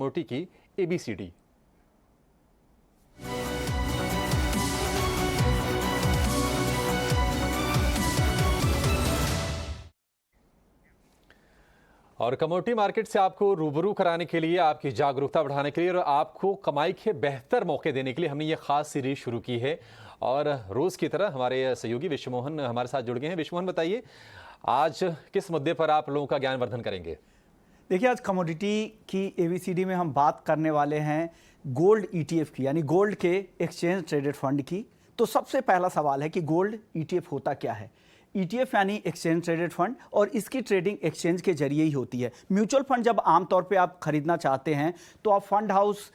मोटी की ABCD। और कमोडिटी मार्केट से आपको रूबरू कराने के लिए, आपकी जागरूकता बढ़ाने के लिए और आपको कमाई के बेहतर मौके देने के लिए हमने ये खास सीरीज शुरू की है। और रोज की तरह हमारे सहयोगी विश्वमोहन हमारे साथ जुड़ गए हैं। विश्वमोहन, बताइए आज किस मुद्दे पर आप लोगों का ज्ञानवर्धन करेंगे? देखिए, आज कमोडिटी की ABCD में हम बात करने वाले हैं गोल्ड ETF की, यानी गोल्ड के एक्सचेंज ट्रेडेड फंड की। तो सबसे पहला सवाल है कि गोल्ड ETF होता क्या है। ETF यानी एक्सचेंज ट्रेडेड फंड, और इसकी ट्रेडिंग एक्सचेंज के जरिए ही होती है। म्यूचुअल फंड जब आमतौर पे आप खरीदना चाहते हैं तो आप फंड हाउस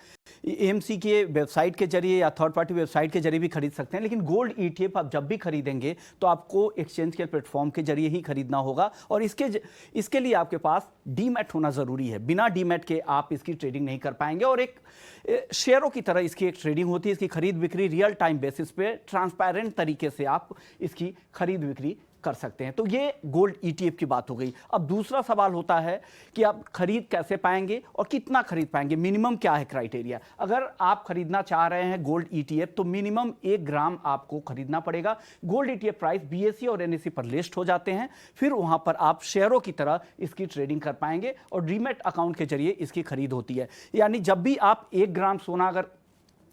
AMC के वेबसाइट के जरिए या थर्ड पार्टी वेबसाइट के जरिए भी खरीद सकते हैं, लेकिन गोल्ड ETF आप जब भी खरीदेंगे तो आपको एक्सचेंज के प्लेटफॉर्म के जरिए ही खरीदना होगा, और इसके लिए आपके पास डीमैट होना ज़रूरी है। बिना डीमैट के आप इसकी ट्रेडिंग नहीं कर पाएंगे। और एक शेयरों की तरह इसकी एक ट्रेडिंग होती है। इसकी खरीद बिक्री रियल टाइम बेसिस पे ट्रांसपेरेंट तरीके से आप इसकी खरीद बिक्री कर सकते हैं। तो ये गोल्ड ETF की बात हो गई। अब दूसरा सवाल होता है कि आप खरीद कैसे पाएंगे और कितना खरीद पाएंगे, मिनिमम क्या है क्राइटेरिया। अगर आप खरीदना चाह रहे हैं गोल्ड ETF तो मिनिमम 1 ग्राम आपको खरीदना पड़ेगा। गोल्ड ETF प्राइस BSE और NSE पर लिस्ट हो जाते हैं, फिर वहां पर आप शेयरों की तरह इसकी ट्रेडिंग कर पाएंगे और डीमैट अकाउंट के जरिए इसकी खरीद होती है। यानी जब भी आप 1 ग्राम सोना, अगर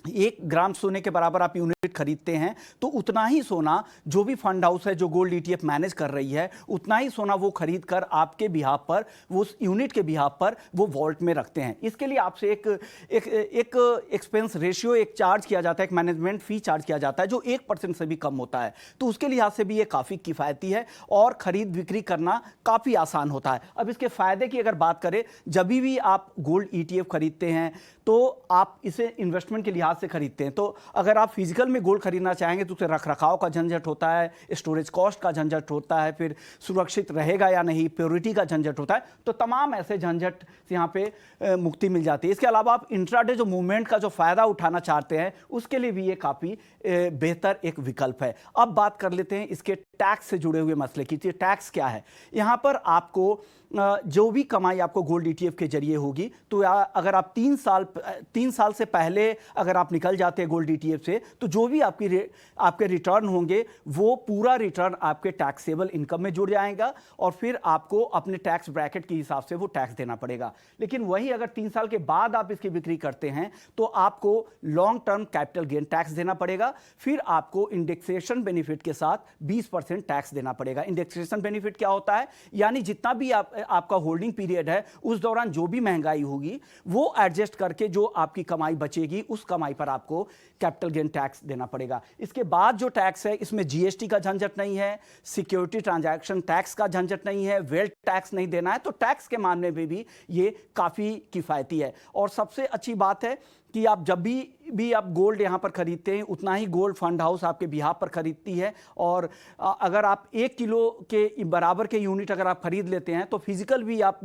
1 ग्राम सोने के बराबर आप यूनिट खरीदते हैं तो उतना ही सोना जो भी फंड हाउस है जो गोल्ड ETF मैनेज कर रही है, उतना ही सोना वो खरीद कर आपके बिहाफ पर, वो यूनिट के बिहाफ पर वो वॉल्ट में रखते हैं। इसके लिए आपसे एक एक्सपेंस रेशियो, एक चार्ज किया जाता है, एक मैनेजमेंट फी चार्ज किया जाता है जो 1% से भी कम होता है। तो उसके लिहाज से भी ये काफ़ी किफ़ायती है और ख़रीद बिक्री करना काफ़ी आसान होता है। अब इसके फ़ायदे की अगर बात करें, जब भी आप गोल्ड ETF खरीदते हैं तो आप इसे इन्वेस्टमेंट के लिहाज से खरीदते हैं। तो अगर आप फिजिकल में गोल्ड खरीदना चाहेंगे तो उसे रख रखाव का झंझट होता है, स्टोरेज कॉस्ट का झंझट होता है, फिर सुरक्षित रहेगा या नहीं, प्योरिटी का झंझट होता है। तो तमाम ऐसे झंझट से यहाँ पे मुक्ति मिल जाती है। इसके अलावा आप इंट्राडे जो मूवमेंट का जो फ़ायदा उठाना चाहते हैं उसके लिए भी ये काफ़ी बेहतर एक विकल्प है। अब बात कर लेते हैं इसके टैक्स से जुड़े हुए मसले की। टैक्स क्या है यहाँ पर? आपको जो भी कमाई आपको गोल्ड ETF के जरिए होगी, तो अगर आप 3 साल से पहले अगर आप निकल जाते हैं गोल्ड ETF से, तो जो भी आपके रिटर्न होंगे वो पूरा रिटर्न आपके टैक्सेबल इनकम में जुड़ जाएगा और फिर आपको अपने टैक्स ब्रैकेट के हिसाब से वो टैक्स देना पड़ेगा। लेकिन वही अगर 3 साल के बाद आप इसकी बिक्री करते हैं तो आपको long term capital gain tax देना पड़ेगा। फिर आपको इंडेक्सेशन बेनिफिट के साथ 20% टैक्स देना पड़ेगा। इंडेक्सेशन बेनिफिट क्या होता है? यानी जितना भी आपका होल्डिंग पीरियड है उस दौरान जो भी महंगाई होगी वो एडजस्ट करके जो आपकी कमाई बचेगी उस कमाई पर आपको कैपिटल गेन टैक्स देना पड़ेगा। इसके बाद जो टैक्स है इसमें GST का झंझट नहीं है, सिक्योरिटी ट्रांजैक्शन टैक्स का झंझट नहीं है, वेल्थ टैक्स नहीं देना है। तो टैक्स के मामले में भी ये काफ़ी किफ़ायती है। और सबसे अच्छी बात है कि आप जब भी आप गोल्ड यहाँ पर खरीदते हैं उतना ही गोल्ड फंड हाउस आपके बिहाफ पर खरीदती है। और अगर आप 1 किलो के बराबर के यूनिट अगर आप खरीद लेते हैं तो फिजिकल भी आप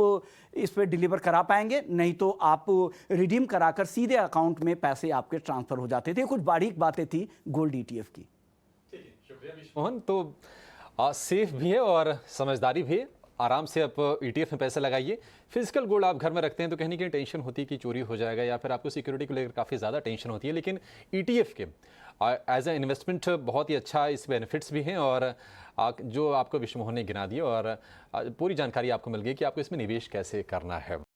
इस पर डिलीवर करा पाएंगे, नहीं तो आप रिडीम कराकर सीधे अकाउंट में पैसे आपके ट्रांसफ़र हो जाते थे। कुछ बारीक बातें थी गोल्ड ETF की। शुक्रिया विश्वमोहन। तो सेफ भी है और समझदारी भी है। आराम से आप ETF में पैसे लगाइए। फिजिकल गोल्ड आप घर में रखते हैं तो कहीं ना कहीं टेंशन होती है कि चोरी हो जाएगा या फिर आपको सिक्योरिटी को लेकर काफ़ी ज़्यादा टेंशन होती है। लेकिन ETF के एज ए इन्वेस्टमेंट बहुत ही अच्छा, इस बेनिफिट्स भी हैं और जो आपको विश्वमोहन ने गिना दिए और पूरी जानकारी आपको मिल गई कि आपको इसमें निवेश कैसे करना है।